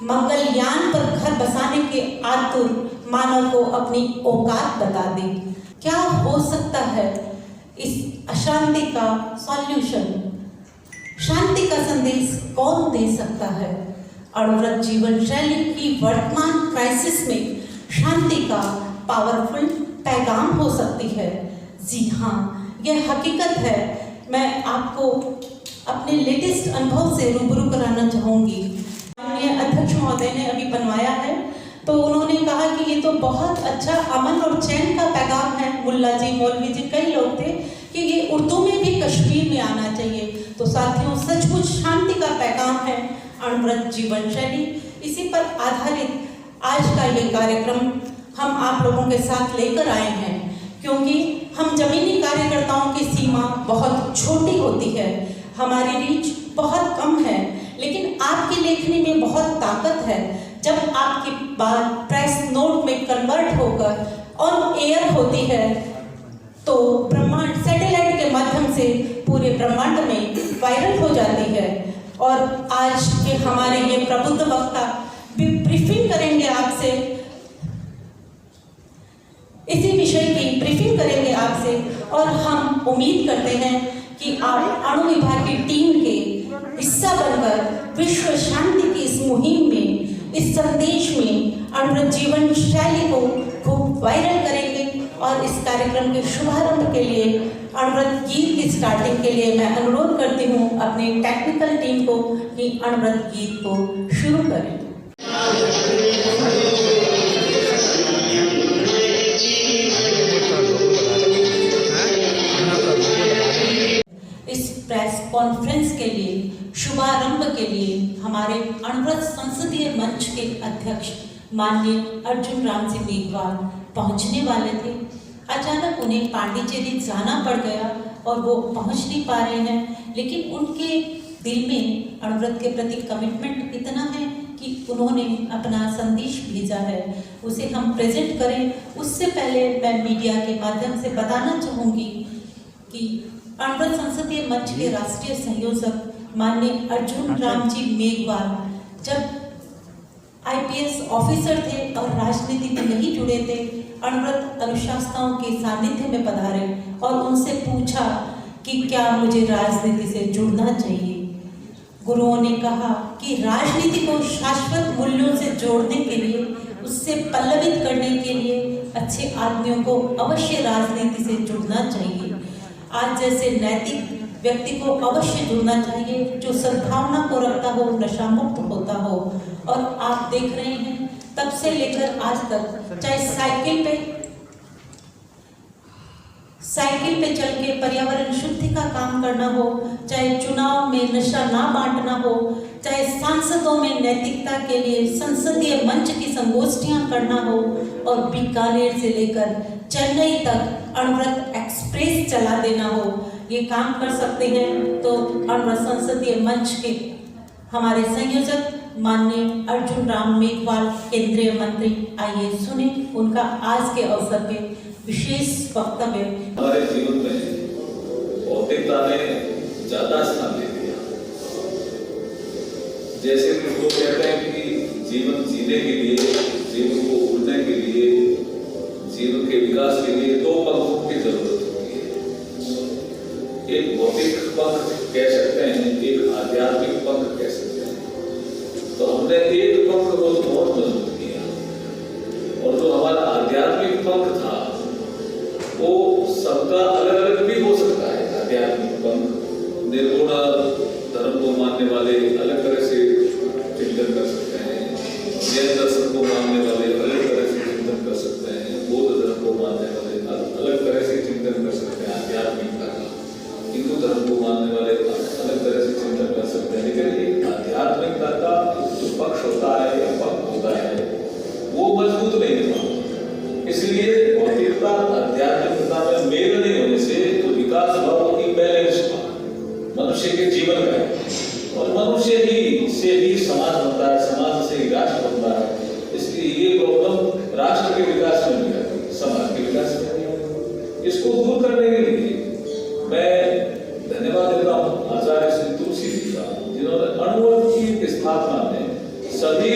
मंगलयान पर घर बसाने के आतुर मानव को अपनी औकात बता दी। क्या हो सकता है इस अशांति का सॉल्यूशन? शांति का संदेश कौन दे सकता है? अणुव्रत जीवन शैली की वर्तमान क्राइसिस में शांति का पावरफुल पैगाम हो सकती है। जी हाँ, यह हकीकत है। मैं आपको अपने लेटेस्ट अनुभव से रूबरू कराना चाहूँगी। माननीय अध्यक्ष महोदय ने अभी बनवाया है, तो उन्होंने कहा कि ये तो बहुत अच्छा अमन और चैन का पैगाम है। मुल्ला जी, मौलवी जी, कई लोग थे कि ये उर्दू में भी कश्मीर में आना चाहिए। तो साथियों, सचमुच शांति का पैगाम है अणुव्रत जीवन शैली। इसी पर आधारित आज का ये कार्यक्रम हम आप लोगों के साथ लेकर आए हैं, क्योंकि हम जमीनी कार्यकर्ताओं की सीमा बहुत छोटी होती है, हमारी रीच बहुत कम है, लेकिन आपकी लेखनी में बहुत ताकत है। जब आपकी बात प्रेस नोट में कन्वर्ट होकर ऑन एयर होती है, तो ब्रह्मांड सैटेलाइट के माध्यम से पूरे ब्रह्मांड में वायरल हो जाती है। और आज के हमारे ये प्रबुद्ध वक्ता भी ब्रीफिंग करेंगे आपसे, इसी विषय की ब्रीफिंग करेंगे आपसे। और हम उम्मीद करते हैं कि आप अणु विभाग की टीम के हिस्सा बनकर विश्व शांति की इस मुहिम में, इस संदेश में अणुव्रत जीवन शैली को खूब वायरल करेंगे। और इस कार्यक्रम के शुभारंभ के लिए, अणुव्रत गीत की स्टार्टिंग के लिए मैं अनुरोध करती हूँ अपनी टेक्निकल टीम को कि अणुव्रत गीत को शुरू करें। इस प्रेस कॉन्फ्रेंस के लिए, शुभारंभ के लिए हमारे अणुव्रत संसदीय मंच के अध्यक्ष माननीय अर्जुन राम जी मेघवाल पहुंचने वाले थे। अचानक उन्हें पांडिचेरी जाना पड़ गया और वो पहुंच नहीं पा रहे हैं, लेकिन उनके दिल में अणुव्रत के प्रति कमिटमेंट इतना है कि उन्होंने अपना संदेश भेजा है, उसे हम प्रेजेंट करें। उससे पहले मैं मीडिया के माध्यम से बताना चाहूँगी कि अणुव्रत संसदीय मंच के राष्ट्रीय संयोजक माननीय अर्जुन राम जी मेघवाल जब IPS ऑफिसर थे और राजनीति में नहीं जुड़े थे, अणुव्रत अनुशासनाओं के सानिध्य में पधारे और उनसे पूछा कि क्या मुझे राजनीति से जुड़ना चाहिए। गुरुओं ने कहा कि राजनीति को शाश्वत मूल्यों से जोड़ने के लिए, उससे पल्लवित करने के लिए अच्छे आदमियों को अवश्य राजनीति से जुड़ना चाहिए। आज जैसे नैतिक व्यक्ति को अवश्य जुड़ना चाहिए, जो सद्भावना को रखता हो, नशा मुक्त होता हो। और आप देख रहे हैं तब से लेकर आज तक, चाहे साइकिल पे चल के पर्यावरण शुद्धि का काम करना हो, चाहे चुनाव में नशा ना बांटना हो, चाहे सांसदों में नैतिकता के लिए संसदीय मंच की संगोष्ठियां करना हो, और बीकानेर से लेकर चेन्नई तक अणुव्रत एक्सप्रेस चला देना हो, ये काम कर सकते हैं। तो अणुव्रत संसदीय मंच के हमारे संयोजक माननीय अर्जुन राम मेघवाल केंद्रीय मंत्री, आइए सुने उनका आज के अवसर पे विशेष वक्तव्य। हमारे जीवन में भौतिकता ने ज्यादा स्थान ले लिया। जैसे कि लोग कहते हैं कि जीवन जीने के लिए, जीवन को उड़ने के लिए, जीवन के विकास के लिए दो पंखों की जरूरत होती है। एक भौतिक पंख कह सकते हैं, एक आध्यात्मिक पंख कह सकते हैं। तो हमने एक पंख को बहुत मजबूत किया, और जो हमारा आध्यात्मिक पंख था वो सबका अलग अलग भी हो सकता है। आध्यात्मिक पंख निर्गुण धर्म को मानने वाले अलग तरह से चिंतन कर सकते हैं, जैन दर्शन को मानने वाले अलग तरह से चिंतन कर सकते हैं, बौद्ध धर्म को मानने वाले अलग तरह से चिंतन कर सकते हैं आध्यात्मिकता का, हिंदू धर्म को मानने वाले अलग तरह से चिंतन कर सकते हैं। लेकिन आध्यात्मिकता का जो पक्ष होता है या पंख होता है वो मजबूत नहीं होता। इसलिए भौतिकता आध्यात्मिकता में मेल नहीं होने से तो विकास भाव की बैलेंस मनुष्य के जीवन का है, और मनुष्य ही से ही समाज बनता है, समाज से ही राष्ट्र बनता है। इसलिए ये प्रॉब्लम राष्ट्र के विकास में नहीं आती, समाज के विकास में नहीं आती। इसको दूर करने के लिए मैं धन्यवाद देता हूँ आचार्य श्री तुलसी जी का, जिन्होंने अणुव्रत की स्थापना में सभी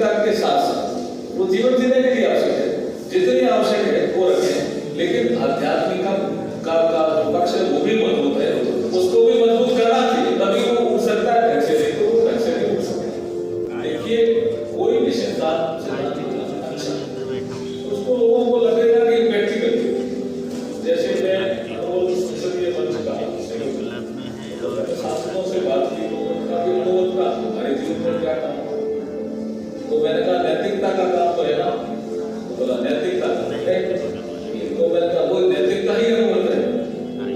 स्वीकार के साथ साथ वो जीवन जीने के लिए आवश्यक है, जितनी आवश्यक है वो रखें, लेकिन आध्यात्मिक का जो पक्ष है वो भी मजबूत है, उसको भी मजबूत करना चाहिए, तभी वो उड़ सकता है। ढंग से नहीं तो वो ढंग से नहीं उड़ सकता। देखिए कोई भी सिद्धांत अच्छा उसको लोगों को लगेगा कि प्रैक्टिकल, जैसे मैं रोज संसदीय मंच का शासकों से बात की तो काफी लोगों का हमारे जीवन में क्या काम, तो मैंने कहा नैतिकता का काम तो है ना, तो बोला नैतिकता है, तो मैंने कहा वो नैतिकता ही अमूल्य है,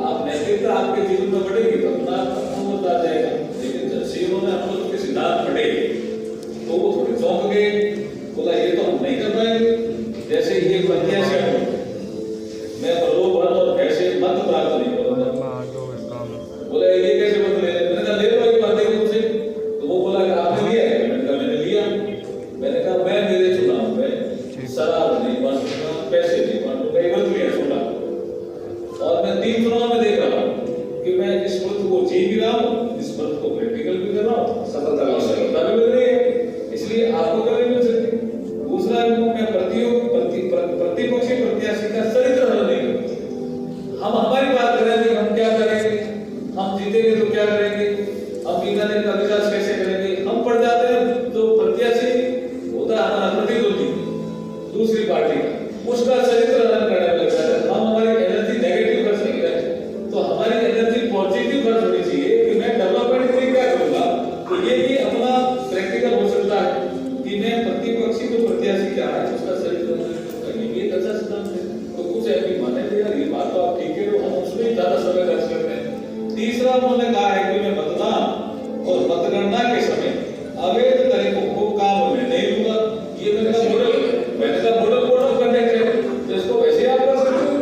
आप नैतिकता आपके जीवन में बढ़ेगी तो अपना अमूल्य आ जाएगा। लेकिन जब सीओ ने अमूल्य के सिद्धांत पढ़े तो वो थोड़े चौंक गए, बोला ये तो हम नहीं कर पाएंगे, जैसे ये प्रत्याशी मैं प्रलोभन और ऐसे मत प्राप्त नहीं करूंगा, बोला ये कैसे मत ले, मैंने कहा ले लो एक बात है मुझसे, तो वो बोला कि आपने लिया है, मैंने कहा मैंने लिया, मैंने कहा मैं मेरे चुनाव में शराब नहीं बांटूंगा, पैसे नहीं बांटूंगा, ये मत लिया छोड़ा, और मैं 3 चुनाव में देख रहा हूँ कि मैं इस व्रत को जी भी रहा हूँ, इस व्रत को प्रैक्टिकल भी कर रहा हूँ, सफलता भी मिल रही है, इसलिए आपको कभी मिल सकती। दूसरा मैं प्रतिपक्षी प्रत्याशी का चरित्र हल नहीं करता, हम हमारी बात करेंगे, हम क्या करेंगे, हम जीतेंगे तो क्या करेंगे, हम बीकानेर का विकास कैसे करेंगे, हम पड़ जाते हैं जो प्रत्याशी होता है हमारा प्रतिद्वंदी दूसरी पार्टी का, उसका चरित्र हनन करने में लग जाता है, हम हमारी एनर्जी नेगेटिव खर्च नहीं करें, तो हमारी एनर्जी पॉजिटिव खर्च होनी चाहिए कि मैं डेवलपमेंट के लिए क्या करूंगा, तो ये भी अपना प्रैक्टिकल हो सकता है कि मैं प्रतिपक्षी जो प्रत्याशी क्या है उसका चरित्र ये एक अच्छा सिद्धांत है, तो कुछ है कि माने यार ये बात तो आप ठीक है, तो हम उसमें ज्यादा समय खर्च करते हैं। तीसरा उन्होंने कहा है कि मैं मतदान और मतगणना के समय अवैध तरीकों को काम में नहीं लूंगा, ये मैंने कहा मॉडल करने के तो इसको वैसे आप कर सकते हो,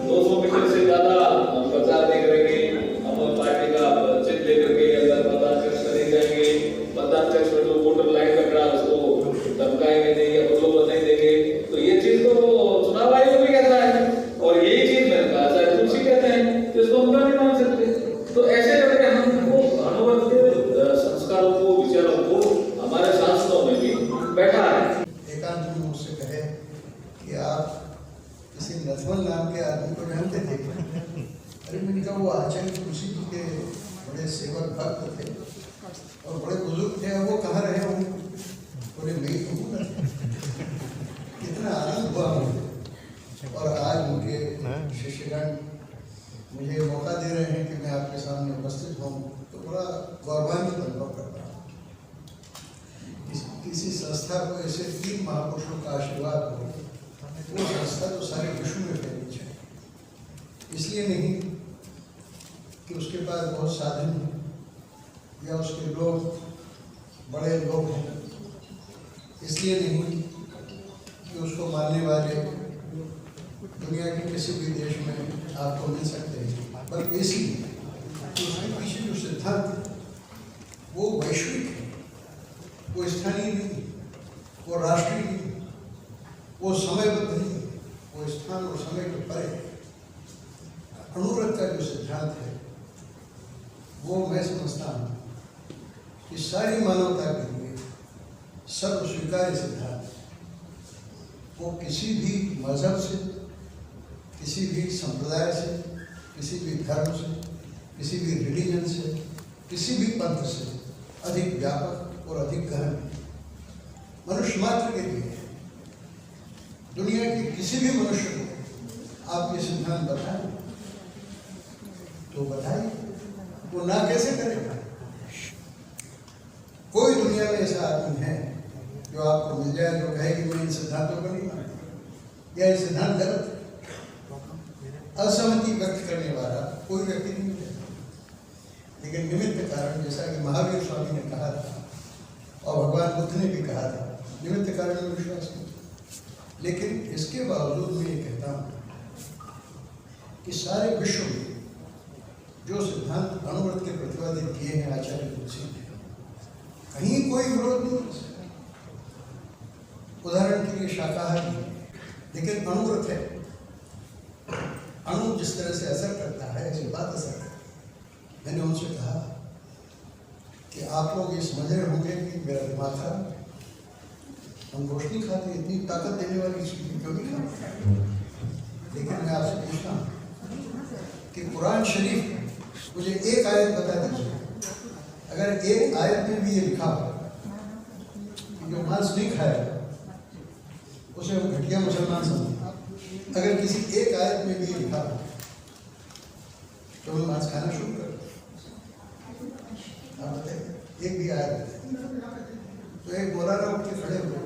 200 मीटर से ज्यादा हम प्रचार नहीं करेंगे, हम पार्टी का चिन्ह लेकर के अंदर मतदान कक्ष नहीं जाएंगे, मतदान कक्ष में जो वोटर लाइन का खड़ा उसको धमकाएंगे नहीं या प्रलोभन नहीं देंगे, तो ये चीज तो चुनाव आयोग भी कहता है, और यही चीज मैंने कहा चाहे तुलसी कहते हैं, तो इसको हम नहीं मान सकते। तो ऐसे करके हमको भानुवत के संस्कारों को विचारों को हमारे शास्त्रों में भी बैठा है। एकांत में मुझसे कहे कि आप किसी नथवन नाम के आदमी को जानते थे, अरे मैंने कहा वो आचार्य तुलसी जी के बड़े सेवक भक्त थे और बड़े बुजुर्ग थे, वो कहाँ रहे होंगे, बोले मैं ही हूँ। कितना आनंद हुआ मुझे, और आज उनके शिष्यगण मुझे मौका दे रहे हैं कि मैं आपके सामने उपस्थित हूँ, तो बड़ा गौरवान्वित अनुभव करता हूँ। किसी संस्था को ऐसे 3 महापुरुषों का आशीर्वाद हो, वो संस्था तो सारे विश्व में फैलनी चाहिए, इसलिए नहीं कि उसके पास बहुत साधन है या उसके लोग बड़े लोग हैं, इसलिए नहीं कि उसको मानने वाले दुनिया के किसी भी देश में आपको मिल सकते हैं, बल्कि इसलिए कि उसके पीछे जो सिद्धांत वो वैश्विक है, वो स्थानीय नहीं, वो राष्ट्रीय नहीं, वो समयबद्ध नहीं, वो स्थान और समय के परे। अणुव्रत का जो सिद्धांत है वो मैं समझता हूँ कि सारी मानवता के लिए सर्व स्वीकार्य सिद्धांत, वो किसी भी मजहब से, किसी भी संप्रदाय से, किसी भी धर्म से, किसी भी रिलीजन से, किसी भी पंथ से अधिक व्यापक और अधिक गहन है। मनुष्य मात्र के लिए दुनिया के किसी भी मनुष्य को आप ये सिद्धांत बताएं तो बताइए, वो ना कैसे करेगा। कोई दुनिया में ऐसा आदमी है जो आपको मिल जाए जो कहे कि मैं इन सिद्धांतों को नहीं मानता या ये सिद्धांत गलत है। असहमति व्यक्त करने वाला कोई व्यक्ति नहीं मिलेगा, लेकिन निमित्त कारण, जैसा कि महावीर स्वामी ने कहा था और भगवान बुद्ध ने भी कहा था, निमित्त कारण में विश्वास नहीं। लेकिन इसके बावजूद मैं ये कहता हूँ कि सारे विश्व में जो सिद्धांत अणुव्रत के प्रतिपादित किए हैं आचार्य तुलसी ने, कहीं कोई विरोध नहीं हो सकता। उदाहरण के लिए शाकाहारी है लेकिन अणुव्रत है, अणु जिस तरह से असर करता है ऐसी बात असर करती है। मैंने उनसे कहा कि आप लोग ये समझ रहे होंगे कि मेरा दिमाग खराब है, हम गोश्त नहीं खाते, इतनी ताकत देने वाली चीज़ क्यों नहीं खाते? लेकिन मैं आपसे पूछता हूँ कि कुरान शरीफ मुझे एक आयत बता दीजिए, अगर एक आयत में भी ये लिखा हो कि जो मांस नहीं खाएगा उसे वो घटिया मुसलमान समझे, अगर किसी एक आयत में भी ये लिखा हो तो वो मांस खाना शुरू कर दो। आप बताइए, एक भी आयत तो एक मौलाना उठ के खड़े हुए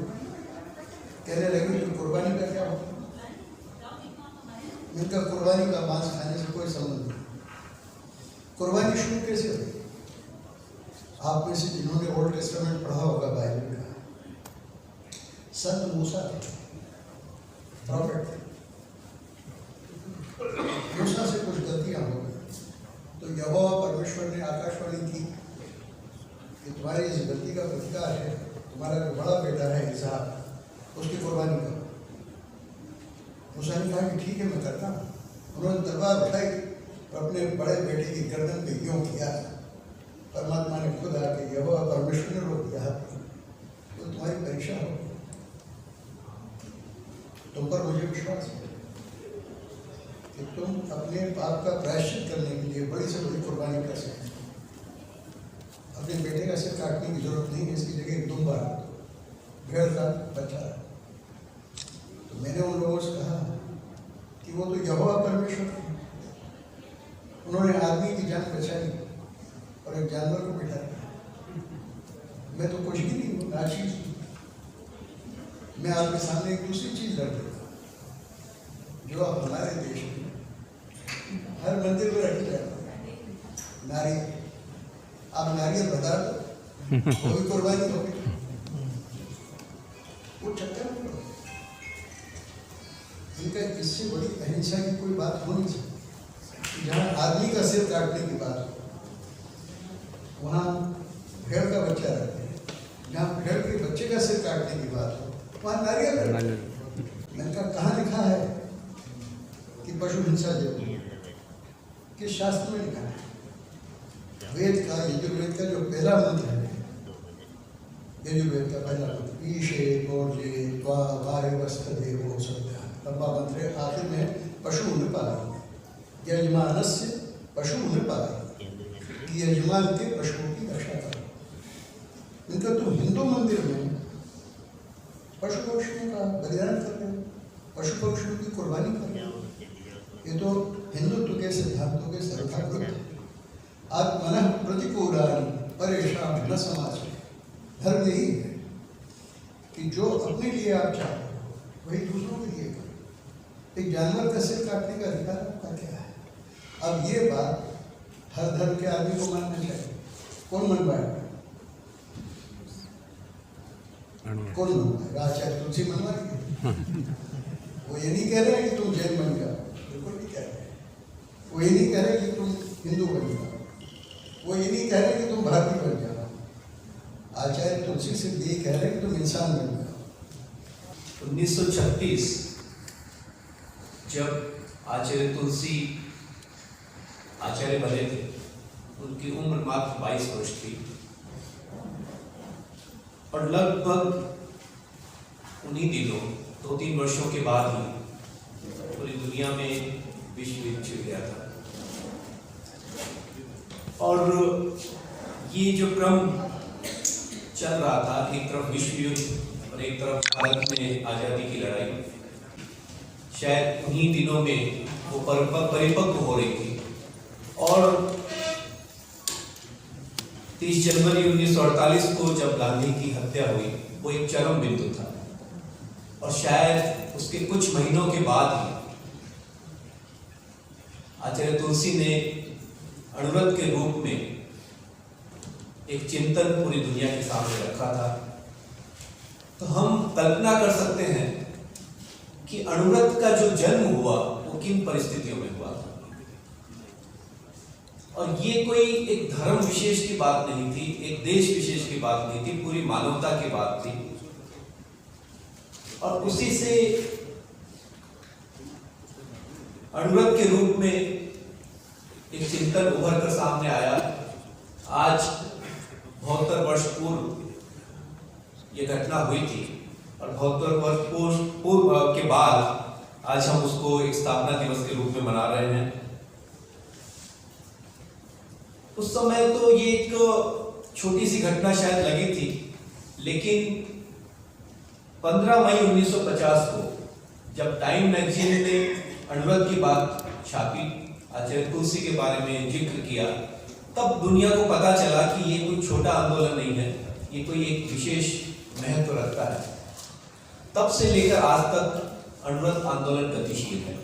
कहने लगे कि कुर्बानी का क्या होता? इनका कुर्बानी का मांस खाने से कोई संबंध नहीं। कुर्बानी शुरू कैसे हुई? आप में से जिन्होंने ओल्ड टेस्टामेंट पढ़ा होगा बाइबल का, संत मूसा प्रॉफिट, मूसा से कुछ गलतियां हो गई तो यहोवा परमेश्वर ने आकाशवाणी की कि तुम्हारी इस गलती का प्रतिकार है, तुम्हारा जो बड़ा बेटा है इसहाक, उसकी कुर्बानी करो। मूसा ने कहा कि ठीक है मैं करता हूँ। उन्होंने तलवार उठाई और अपने बड़े बेटे की गर्दन पे यूं किया, परमात्मा ने खुद आके यहोवा परमेश्वर ने रोक दिया, तो तुम्हारी परीक्षा हो, तुम पर मुझे विश्वास है कि तुम अपने पाप का प्रायश्चित करने के लिए बड़ी से बड़ी कुर्बानी कर सकते हो। अपने बेटे का सिर काटने की जरूरत नहीं है, इसकी जगह एक दुम्बा, भेड़ का बच्चा। तो मैंने उन लोगों से कहा कि वो तो यहोवा परमेश्वर है, उन्होंने आदमी की जान बचाई और एक जानवर को बिठा दिया। मैं तो कुछ भी नहीं हूँ, नाचीज हूँ। मैं आपके सामने एक दूसरी चीज रख देता जो आप हमारे देश में हर मंदिर में रखी जाती है, नारियल। आप नारियल बता दो, वो भी कुर्बानी होगी। वो चक्कर में इनका इससे बड़ी अहिंसा की कोई बात हो नहीं सकती। जहाँ आदमी का सिर काटने की बात हो वहाँ भेड़ का बच्चा रखते हैं, जहाँ भेड़ के बच्चे का सिर काटने की बात हो वहाँ नारियल रखते हैं। मैंने कहा कहाँ लिखा है कि पशु हिंसा जरूरी है? किस शास्त्र में लिखा है? वेद का, यजुर्वेद का जो पहला मंत्र है, यजुर्वेद का पहला मंत्र ईशे गोर्जे त्वा वायुवस्त देवो सत्या, लंबा मंत्र है। आखिर में पशु न पाए यजमानस्य पशु न पाए, यजमान के पशुओं की रक्षा करो। इनका तो हिंदू मंदिर में पशु पक्षियों का बलिदान कर रहे हो, पशु पक्षियों की कुर्बानी कर रहे हो। ये तो हिंदुत्व के सिद्धांतों के सर्वथा विरुद्ध है। आत्मनः प्रतिकूलानि परेशान न समाज में। धर्म यही है कि जो अपने लिए आप चाहते हो वही दूसरों के लिए करो। एक जानवर का सिर काटने का अधिकार आपका क्या है? अब ये बात हर धर्म के आदमी को मानना चाहिए। कौन मनवाएगा? कौन मनवाएगा? आचार्य तुलसी मनवाएंगे? वो ये नहीं कह रहे हैं कि तुम जैन बन जाओ, बिल्कुल नहीं कह रहे। वो ये नहीं कह रहे कि तुम हिंदू बन जाओ, वो ये नहीं कह रहे कि तुम भारतीय बन जाओ। आचार्य तुलसी सिर्फ यही कह रहे हैं कि तुम इंसान बन जाओ। 1936 जब आचार्य तुलसी आचार्य बने थे, उनकी उम्र मात्र 22 वर्ष थी और लगभग उन्हीं दिनों 2-3 वर्षों के बाद ही पूरी दुनिया में विश्व युद्ध छिड़ गया था। और ये जो क्रम चल रहा था, एक तरफ विश्व युद्ध और एक तरफ भारत में आज़ादी की लड़ाई, शायद उन्हीं दिनों में वो परिपक्व हो रही थी। और 30 जनवरी 1948 को जब गांधी की हत्या हुई, वो एक चरम बिंदु था। और शायद उसके कुछ महीनों के बाद ही आचार्य तुलसी ने अणुव्रत के रूप में एक चिंतन पूरी दुनिया के सामने रखा था। तो हम कल्पना कर सकते हैं कि अणुव्रत का जो जन्म हुआ वो किन परिस्थितियों में हुआ था। और ये कोई एक धर्म विशेष की बात नहीं थी, एक देश विशेष की बात नहीं थी, पूरी मानवता की बात थी। और उसी से अणुव्रत के रूप में एक चिंतन उभर कर सामने आया। आज 72 वर्ष पूर्व ये घटना हुई थी और 72 वर्ष पूर्व के बाद आज हम उसको एक स्थापना दिवस के रूप में मना रहे हैं। उस समय तो ये एक छोटी सी घटना शायद लगी थी, लेकिन 15 मई 1950 को जब टाइम मैगजीन ने अणुव्रत की बात छापी, आचार्य तुलसी के बारे में जिक्र किया, तब दुनिया को पता चला कि ये कोई छोटा आंदोलन नहीं है, ये कोई एक विशेष महत्व रखता है। तब से लेकर आज तक अणुव्रत आंदोलन गतिशील है।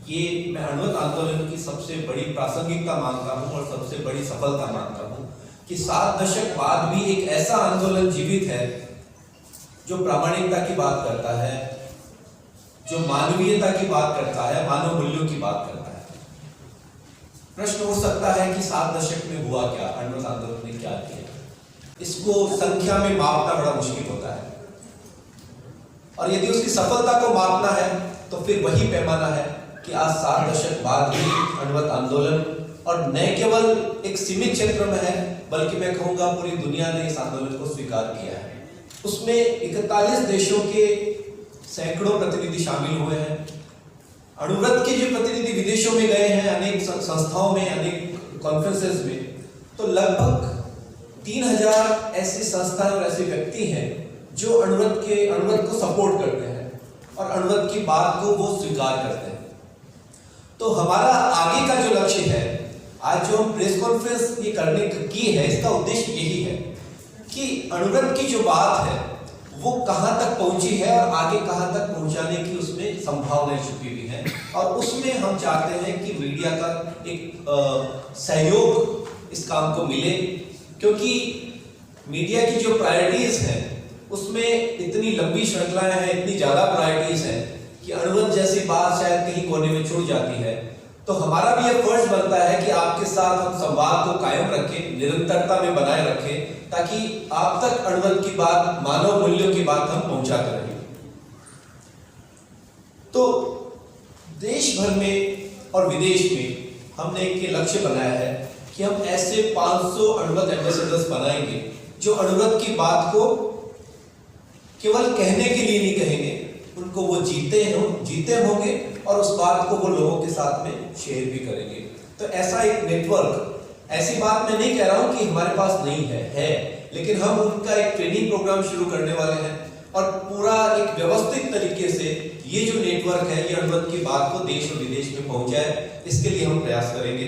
ये मैं अणुव्रत आंदोलन की सबसे बड़ी प्रासंगिकता मानता हूँ और सबसे बड़ी सफलता मानता हूँ कि 7 दशक बाद भी एक ऐसा आंदोलन जीवित है जो प्रामाणिकता की बात करता है, जो मानवीयता की बात करता है, मानव मूल्यों की बात करता है। प्रश्न उठ सकता है कि 7 दशक में हुआ क्या, अणुव्रत आंदोलन ने क्या किया। इसको संख्या में मापना बड़ा मुश्किल होता है, और यदि उसकी सफलता को मापना है तो फिर वही पैमाना है कि आज 7 दशक बाद भी अणुव्रत आंदोलन, और न केवल एक सीमित क्षेत्र में है, बल्कि मैं कहूँगा पूरी दुनिया ने इस आंदोलन को स्वीकार किया है। उसमें 41 देशों के सैकड़ों प्रतिनिधि शामिल हुए हैं। अणुव्रत के जो प्रतिनिधि विदेशों में गए हैं, अनेक संस्थाओं में, अनेक कॉन्फ्रेंसेस में, तो लगभग 3000 ऐसी संस्थाएं और ऐसे व्यक्ति हैं जो अणुव्रत को सपोर्ट करते हैं और अणुव्रत की बात को वो स्वीकार करते हैं। तो हमारा आगे का जो लक्ष्य है, आज जो हम प्रेस कॉन्फ्रेंस ये करने की है, इसका उद्देश्य यही है कि अणुव्रत की जो बात है वो कहाँ तक पहुंची है और आगे कहाँ तक पहुंचाने की उसमें संभावनाएं छुपी हुई हैं, और उसमें हम चाहते हैं कि मीडिया का एक सहयोग इस काम को मिले, क्योंकि मीडिया की जो प्रायोरिटीज हैं उसमें इतनी लंबी श्रृंखलाएं हैं, इतनी ज्यादा प्रायोरिटीज हैं कि अणुव्रत जैसी बात शायद कहीं कोने में छूट जाती है। तो हमारा भी यह फर्ज बनता है कि आपके साथ हम संवाद को कायम रखें, निरंतरता में बनाए रखें, ताकि आप तक अणुव्रत की बात, मानव मूल्यों की बात हम पहुंचाते रहें। तो देश भर में और विदेश में हमने एक लक्ष्य बनाया है कि हम ऐसे 500 अणुव्रत एम्बेसडर्स बनाएंगे जो अणुव्रत की बात को केवल कहने के लिए नहीं कहेंगे, उनको वो जीते होंगे और उस बात को वो लोगों के साथ में शेयर भी करेंगे। तो ऐसा एक नेटवर्क, ऐसी बात मैं नहीं कह रहा हूं कि हमारे पास नहीं है, लेकिन हम उनका एक ट्रेनिंग प्रोग्राम शुरू करने वाले हैं और पूरा एक व्यवस्थित तरीके से ये जो नेटवर्क है, ये अणुव्रत की बात को देश और विदेश में पहुंचाए, इसके लिए हम प्रयास करेंगे।